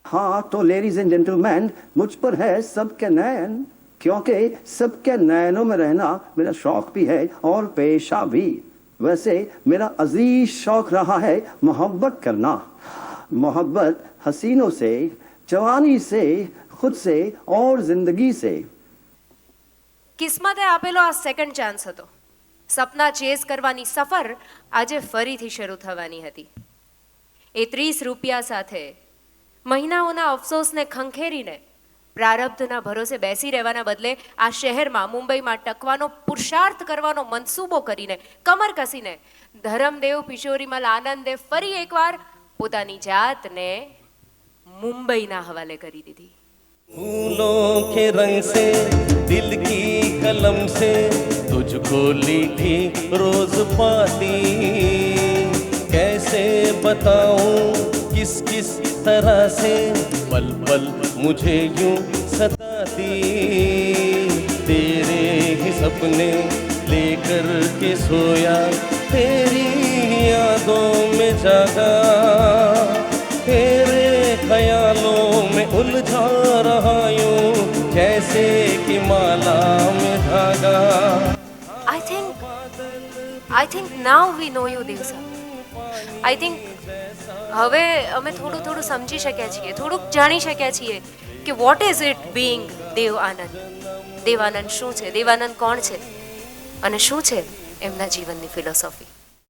हाँ तो ladies and gentleman, मुझ पर है सबके नैन, क्योंकि सबके नैनों में रहना मेरा शौक भी है और पेशा भी। वैसे मेरा अजीज शौक रहा है मोहब्बत करना। मोहब्बत हसीनों से, जवानी से, खुद से और जिंदगी से। કિસ્મતે આપેલો આ સેકન્ડ ચાન્સ હતો. સપના ચેઝ કરવાની સફર આજે ફરીથી શરૂ થવાની હતી. એ 30 રૂપિયા સાથે મહિનાઓના અફસોસને ખંખેરીને પ્રારબ્ધના ભરોસે બેસી રહેવાના બદલે આ શહેરમાં, મુંબઈમાં ટકવાનો પુરુષાર્થ કરવાનો મનસૂબો કરીને, કમર કસીને ધરમદેવ કિશોરીમલ આનંદે ફરી એકવાર પોતાની જાતને મુંબઈના હવાલે કરી દીધી. फूलों के रंग से, दिल की कलम से तुझको लिखी रोज पाती, कैसे बताऊं किस किस तरह से पल पल मुझे यूं सताती, तेरे ही सपने लेकर के सोया, तेरी यादों में जागा, तेरे ख्यालों में उलझा रहा यूं जैसे कि माला में धागा. I think now we know you, Dev sir. I think હવે અમે થોડું સમજી શક્યા છીએ, થોડુંક જાણી શક્યા છીએ કે વોટ ઇઝ ઇટ બીઇંગ દેવ આનંદ. દેવ આનંદ શું છે, દેવ આનંદ કોણ છે અને શું છે એમના જીવનની ફિલોસોફી.